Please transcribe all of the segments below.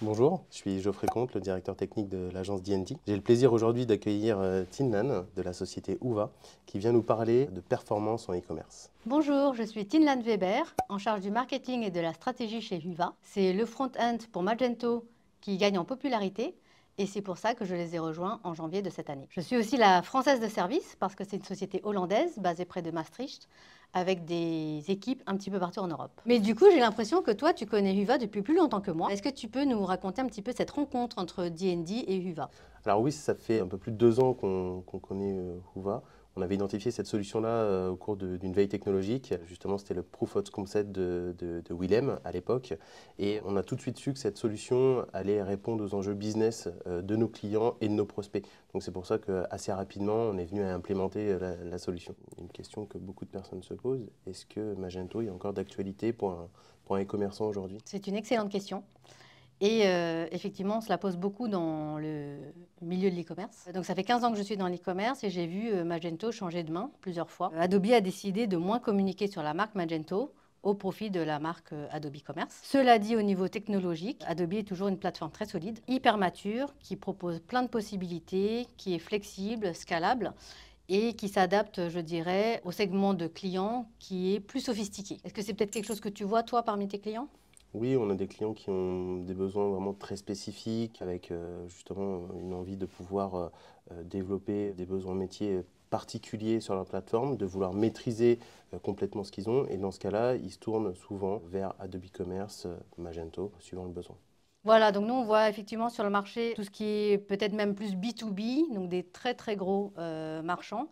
Bonjour, je suis Geoffrey Comte, le directeur technique de l'agence D&D. J'ai le plaisir aujourd'hui d'accueillir Tin Lan de la société Whova qui vient nous parler de performance en e-commerce. Bonjour, je suis Tin Lan Weber, en charge du marketing et de la stratégie chez Whova. C'est le front-end pour Magento qui gagne en popularité et c'est pour ça que je les ai rejoints en janvier de cette année. Je suis aussi la française de service parce que c'est une société hollandaise basée près de Maastricht avec des équipes un petit peu partout en Europe. Mais du coup, j'ai l'impression que toi, tu connais Whova depuis plus longtemps que moi. Est-ce que tu peux nous raconter un petit peu cette rencontre entre D&D et Whova? Alors oui, ça fait un peu plus de 2 ans qu'on connaît Whova. On avait identifié cette solution-là au cours d'une veille technologique. Justement, c'était le Proof of Concept de Willem à l'époque. Et on a tout de suite su que cette solution allait répondre aux enjeux business de nos clients et de nos prospects. Donc c'est pour ça qu'assez rapidement, on est venu à implémenter la solution. Une question que beaucoup de personnes se posent, est-ce que Magento est encore d'actualité pour un e-commerçant aujourd'hui? C'est une excellente question. Et effectivement, on se la pose beaucoup dans le milieu de l'e-commerce. Donc ça fait 15 ans que je suis dans l'e-commerce et j'ai vu Magento changer de main plusieurs fois. Adobe a décidé de moins communiquer sur la marque Magento au profit de la marque Adobe Commerce. Cela dit, au niveau technologique, Adobe est toujours une plateforme très solide, hyper mature, qui propose plein de possibilités, qui est flexible, scalable et qui s'adapte, je dirais, au segment de clients qui est plus sophistiqué. Est-ce que c'est peut-être quelque chose que tu vois, toi, parmi tes clients ? Oui, on a des clients qui ont des besoins vraiment très spécifiques, avec justement une envie de pouvoir développer des besoins métiers particuliers sur leur plateforme, de vouloir maîtriser complètement ce qu'ils ont. Et dans ce cas-là, ils se tournent souvent vers Adobe Commerce, Magento, suivant le besoin. Voilà, donc nous, on voit effectivement sur le marché tout ce qui est peut-être même plus B2B, donc des très très gros marchands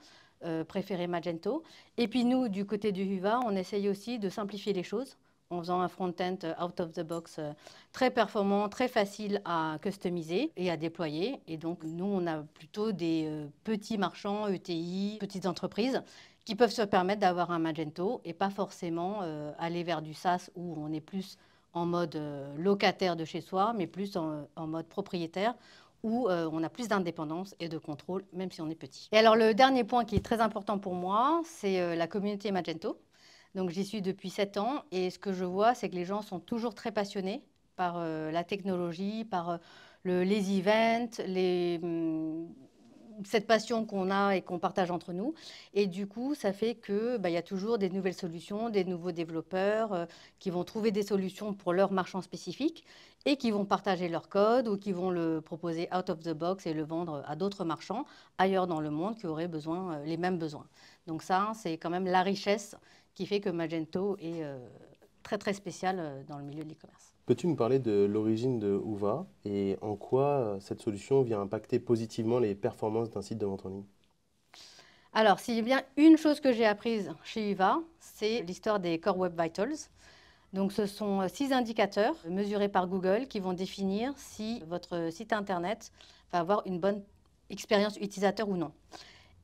préférés Magento. Et puis nous, du côté du Whova, on essaye aussi de simplifier les choses en faisant un front-end out of the box très performant, très facile à customiser et à déployer. Et donc nous, on a plutôt des petits marchands, ETI, petites entreprises qui peuvent se permettre d'avoir un Magento et pas forcément aller vers du SaaS où on est plus en mode locataire de chez soi, mais plus en mode propriétaire, où on a plus d'indépendance et de contrôle, même si on est petit. Et alors le dernier point qui est très important pour moi, c'est la communauté Magento. Donc j'y suis depuis 7 ans, et ce que je vois, c'est que les gens sont toujours très passionnés par la technologie, par les events, cette passion qu'on a et qu'on partage entre nous. Et du coup, ça fait qu'il y a toujours des nouvelles solutions, des nouveaux développeurs qui vont trouver des solutions pour leur marchand spécifique et qui vont partager leur code ou qui vont le proposer out of the box et le vendre à d'autres marchands ailleurs dans le monde qui auraient les mêmes besoins. Donc ça, c'est quand même la richesse qui fait que Magento est très très spécial dans le milieu de l'e-commerce. Peux-tu me parler de l'origine de Whova et en quoi cette solution vient impacter positivement les performances d'un site de vente en ligne? Alors, s'il y a bien une chose que j'ai apprise chez Whova, c'est l'histoire des Core Web Vitals. Donc, ce sont 6 indicateurs mesurés par Google qui vont définir si votre site Internet va avoir une bonne expérience utilisateur ou non.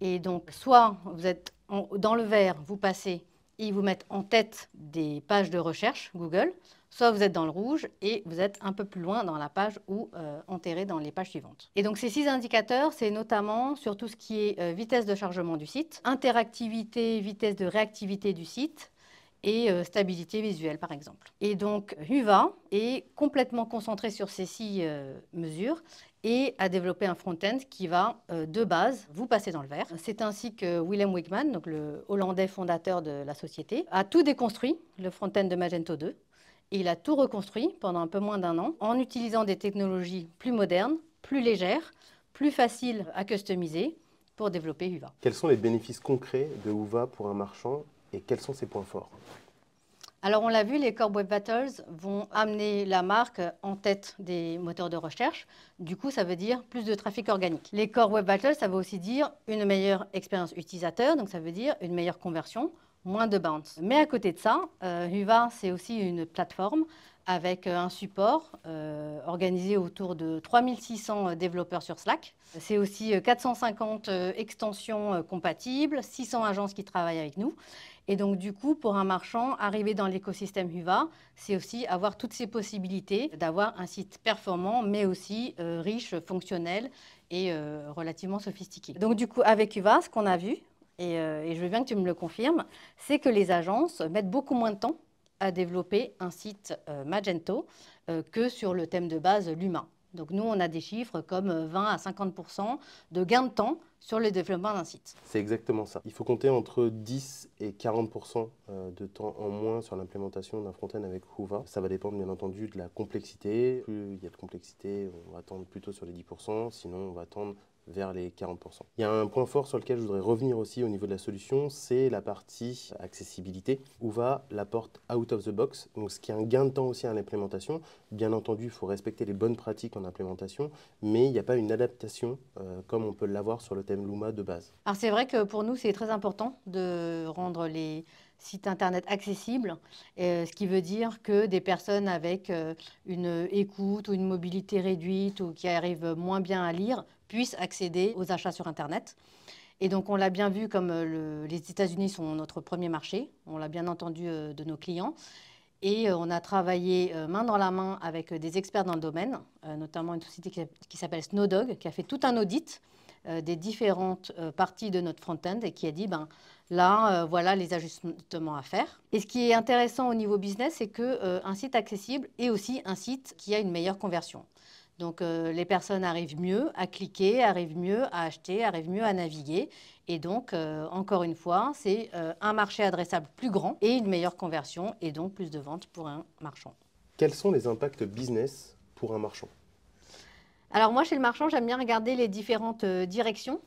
Et donc, soit vous êtes dans le vert, vous passez et ils vous mettent en tête des pages de recherche Google, soit vous êtes dans le rouge et vous êtes un peu plus loin dans la page ou enterré dans les pages suivantes. Et donc ces 6 indicateurs, c'est notamment sur tout ce qui est vitesse de chargement du site, interactivité, vitesse de réactivité du site, et stabilité visuelle, par exemple. Et donc, Whova est complètement concentré sur ces 6 mesures et a développé un front-end qui va, de base, vous passer dans le vert. C'est ainsi que Willem Wigman, donc le Hollandais fondateur de la société, a tout déconstruit, le front-end de Magento 2. Et il a tout reconstruit pendant un peu moins d'1 an en utilisant des technologies plus modernes, plus légères, plus faciles à customiser pour développer Whova. Quels sont les bénéfices concrets de Whova pour un marchand et quels sont ses points forts? Alors on l'a vu, les Core Web Vitals vont amener la marque en tête des moteurs de recherche. Du coup, ça veut dire plus de trafic organique. Les Core Web Vitals, ça veut aussi dire une meilleure expérience utilisateur, donc ça veut dire une meilleure conversion, moins de bounce. Mais à côté de ça, Whova, c'est aussi une plateforme avec un support organisé autour de 3600 développeurs sur Slack. C'est aussi 450 extensions compatibles, 600 agences qui travaillent avec nous. Et donc, du coup, pour un marchand, arriver dans l'écosystème Whova, c'est aussi avoir toutes ces possibilités d'avoir un site performant, mais aussi riche, fonctionnel et relativement sophistiqué. Donc, du coup, avec Whova, ce qu'on a vu, et je veux bien que tu me le confirmes, c'est que les agences mettent beaucoup moins de temps à développer un site Magento que sur le thème de base, l'humain. Donc nous, on a des chiffres comme 20 à 50% de gain de temps sur le développement d'un site. C'est exactement ça. Il faut compter entre 10 et 40% de temps en moins sur l'implémentation d'un front-end avec Whova. Ça va dépendre bien entendu de la complexité. Plus il y a de complexité, on va tendre plutôt sur les 10%, sinon on va tendre vers les 40%. Il y a un point fort sur lequel je voudrais revenir aussi au niveau de la solution, c'est la partie accessibilité. Whova l'apporte out of the box, donc ce qui est un gain de temps aussi à l'implémentation. Bien entendu, il faut respecter les bonnes pratiques en implémentation, mais il n'y a pas une adaptation comme on peut l'avoir sur le thème Luma de base. Alors c'est vrai que pour nous, c'est très important de rendre les sites internet accessibles, ce qui veut dire que des personnes avec une écoute ou une mobilité réduite ou qui arrivent moins bien à lire puissent accéder aux achats sur internet. Et donc on l'a bien vu, comme les États-Unis sont notre premier marché, on l'a bien entendu de nos clients. Et on a travaillé main dans la main avec des experts dans le domaine, notamment une société qui s'appelle Snowdog, qui a fait tout un audit des différentes parties de notre front-end et qui a dit, là, voilà les ajustements à faire. Et ce qui est intéressant au niveau business, c'est qu'un site accessible est aussi un site qui a une meilleure conversion. Donc les personnes arrivent mieux à cliquer, arrivent mieux à acheter, arrivent mieux à naviguer. Et donc, encore une fois, c'est un marché adressable plus grand et une meilleure conversion et donc plus de ventes pour un marchand. Quels sont les impacts business pour un marchand ? Alors moi, chez le marchand, j'aime bien regarder les différentes directions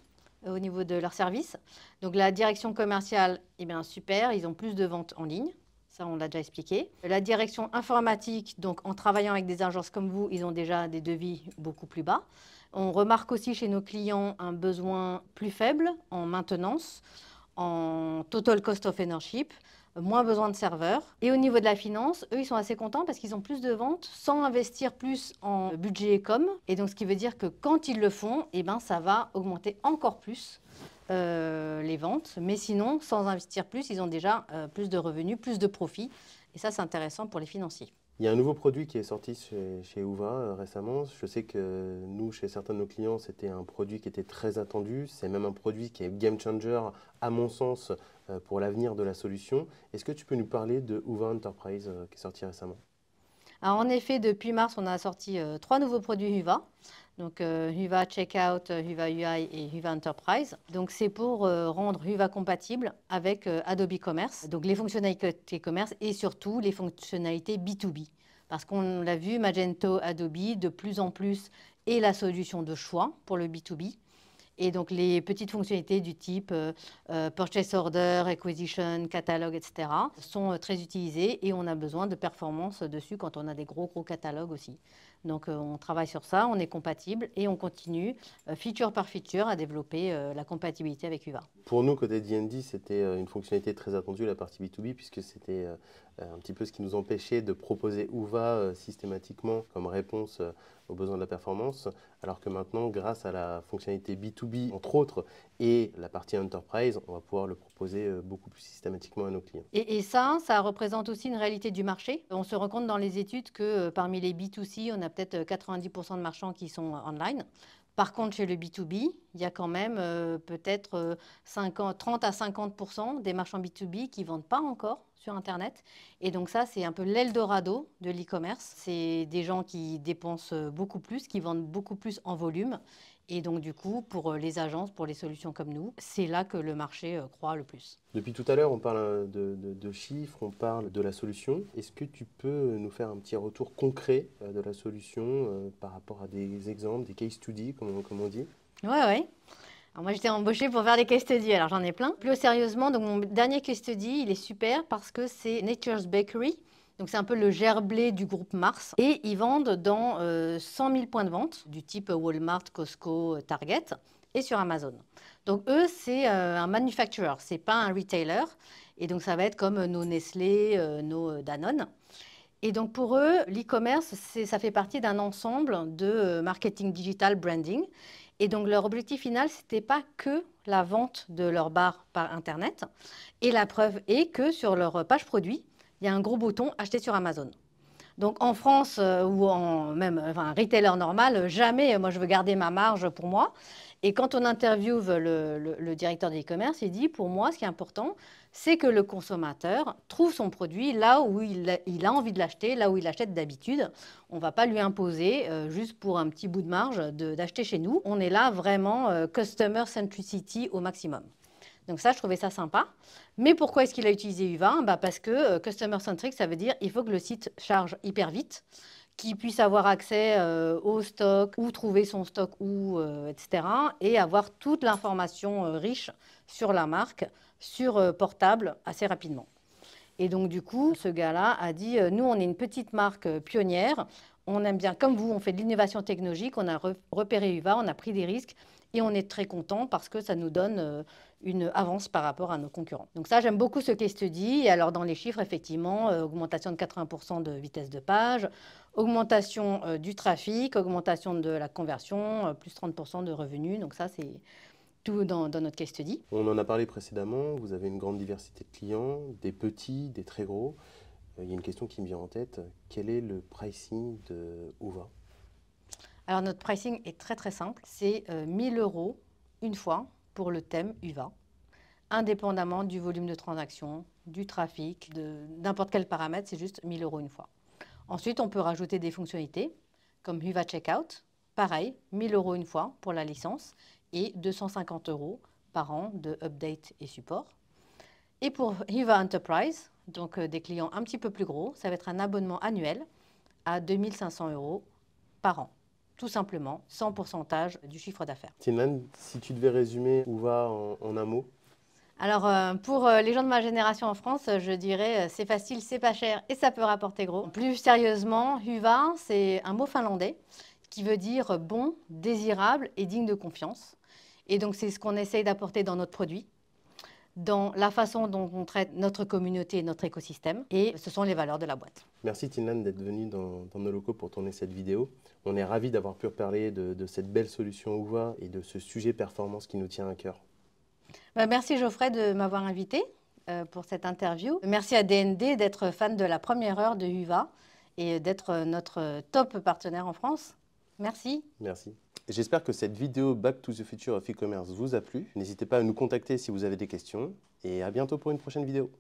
au niveau de leur service. Donc la direction commerciale, eh bien super, ils ont plus de ventes en ligne. Ça, on l'a déjà expliqué. La direction informatique, donc en travaillant avec des agences comme vous, ils ont déjà des devis beaucoup plus bas. On remarque aussi chez nos clients un besoin plus faible en maintenance, en total cost of ownership, moins besoin de serveurs. Et au niveau de la finance, eux, ils sont assez contents parce qu'ils ont plus de ventes sans investir plus en budget com. Et donc, ce qui veut dire que quand ils le font, eh ben, ça va augmenter encore plus les ventes. Mais sinon, sans investir plus, ils ont déjà plus de revenus, plus de profits. Et ça, c'est intéressant pour les financiers. Il y a un nouveau produit qui est sorti chez Whova récemment. Je sais que nous, chez certains de nos clients, c'était un produit qui était très attendu. C'est même un produit qui est game changer, à mon sens, pour l'avenir de la solution. Est-ce que tu peux nous parler de Whova Enterprise qui est sorti récemment ? Alors, en effet, depuis mars, on a sorti 3 nouveaux produits Whova. Donc, Whova Checkout, Whova UI et Whova Enterprise. Donc, c'est pour rendre Whova compatible avec Adobe Commerce. Donc, les fonctionnalités commerce et surtout les fonctionnalités B2B. Parce qu'on l'a vu, Magento, Adobe, de plus en plus, est la solution de choix pour le B2B. Et donc, les petites fonctionnalités du type Purchase Order, Acquisition, Catalogue, etc. sont très utilisées et on a besoin de performance dessus quand on a des gros catalogues aussi. Donc, on travaille sur ça, on est compatible et on continue, feature par feature, à développer la compatibilité avec Whova. Pour nous, côté D&D, c'était une fonctionnalité très attendue, la partie B2B, puisque c'était un petit peu ce qui nous empêchait de proposer Whova systématiquement comme réponse aux besoins de la performance, alors que maintenant, grâce à la fonctionnalité B2B, entre autres, et la partie Enterprise, on va pouvoir le proposer beaucoup plus systématiquement à nos clients. Et ça représente aussi une réalité du marché. On se rend compte dans les études que parmi les B2C, on a peut-être 90% de marchands qui sont online. Par contre, chez le B2B, il y a quand même peut-être 30 à 50% des marchands B2B qui ne vendent pas encore sur Internet. Et donc ça, c'est un peu l'Eldorado de l'e-commerce. C'est des gens qui dépensent beaucoup plus, qui vendent beaucoup plus en volume. Et donc du coup, pour les agences, pour les solutions comme nous, c'est là que le marché croît le plus. Depuis tout à l'heure, on parle de chiffres, on parle de la solution. Est-ce que tu peux nous faire un petit retour concret de la solution par rapport à des exemples, des case studies, comme on dit ? Ouais. Alors moi, j'étais embauchée pour faire des case studies, alors j'en ai plein. Plus sérieusement, donc mon dernier case study, il est super parce que c'est Nature's Bakery. Donc c'est un peu le gerblé du groupe Mars. Et ils vendent dans 100 000 points de vente, du type Walmart, Costco, Target, et sur Amazon. Donc eux, c'est un manufacturer, c'est pas un retailer. Et donc ça va être comme nos Nestlé, nos Danone. Et donc pour eux, l'e-commerce, ça fait partie d'un ensemble de marketing digital branding. Et donc leur objectif final, ce n'était pas que la vente de leur bar par Internet. Et la preuve est que sur leur page produit, il y a un gros bouton « Acheter sur Amazon ». Donc en France ou même un retailer normal, jamais moi je veux garder ma marge pour moi. Et quand on interviewe le directeur de l'e-commerce, il dit pour moi ce qui est important, c'est que le consommateur trouve son produit là où il a envie de l'acheter, là où il achète d'habitude. On ne va pas lui imposer juste pour un petit bout de marge d'acheter chez nous. On est là vraiment customer centricity au maximum. Donc ça, je trouvais ça sympa. Mais pourquoi est-ce qu'il a utilisé UVA? Parce que Customer Centric, ça veut dire qu'il faut que le site charge hyper vite, qu'il puisse avoir accès au stock, où trouver son stock, etc. Et avoir toute l'information riche sur la marque, sur portable, assez rapidement. Et donc du coup, ce gars-là a dit, nous, on est une petite marque pionnière, on aime bien, comme vous, on fait de l'innovation technologique, on a repéré UVA, on a pris des risques, et on est très content parce que ça nous donne une avance par rapport à nos concurrents. Donc ça, j'aime beaucoup ce case study. Et alors dans les chiffres, effectivement, augmentation de 80% de vitesse de page, augmentation du trafic, augmentation de la conversion, plus 30% de revenus. Donc ça, c'est tout dans notre case study. On en a parlé précédemment, vous avez une grande diversité de clients, des petits, des très gros. Il y a une question qui me vient en tête. Quel est le pricing de UVA? Alors notre pricing est très très simple. C'est 1000 € une fois pour le thème UVA, indépendamment du volume de transaction, du trafic, de n'importe quel paramètre, c'est juste 1000 € une fois. Ensuite, on peut rajouter des fonctionnalités comme UVA Checkout, pareil, 1000 € une fois pour la licence et 250 € par an de update et support. Et pour UVA Enterprise, donc des clients un petit peu plus gros, ça va être un abonnement annuel à 2500 € par an. Tout simplement, sans pourcentage du chiffre d'affaires. Tinman, si tu devais résumer UVA en un mot? Alors, pour les gens de ma génération en France, je dirais c'est facile, c'est pas cher et ça peut rapporter gros. Plus sérieusement, UVA, c'est un mot finlandais qui veut dire bon, désirable et digne de confiance. Et donc, c'est ce qu'on essaye d'apporter dans notre produit, dans la façon dont on traite notre communauté et notre écosystème. Et ce sont les valeurs de la boîte. Merci Tinman d'être venu dans nos locaux pour tourner cette vidéo. On est ravis d'avoir pu parler de cette belle solution UVA et de ce sujet performance qui nous tient à cœur. Merci Geoffrey de m'avoir invité pour cette interview. Merci à DND d'être fan de la première heure de UVA et d'être notre top partenaire en France. Merci. Merci. J'espère que cette vidéo Back to the Future of E-Commerce vous a plu. N'hésitez pas à nous contacter si vous avez des questions et à bientôt pour une prochaine vidéo.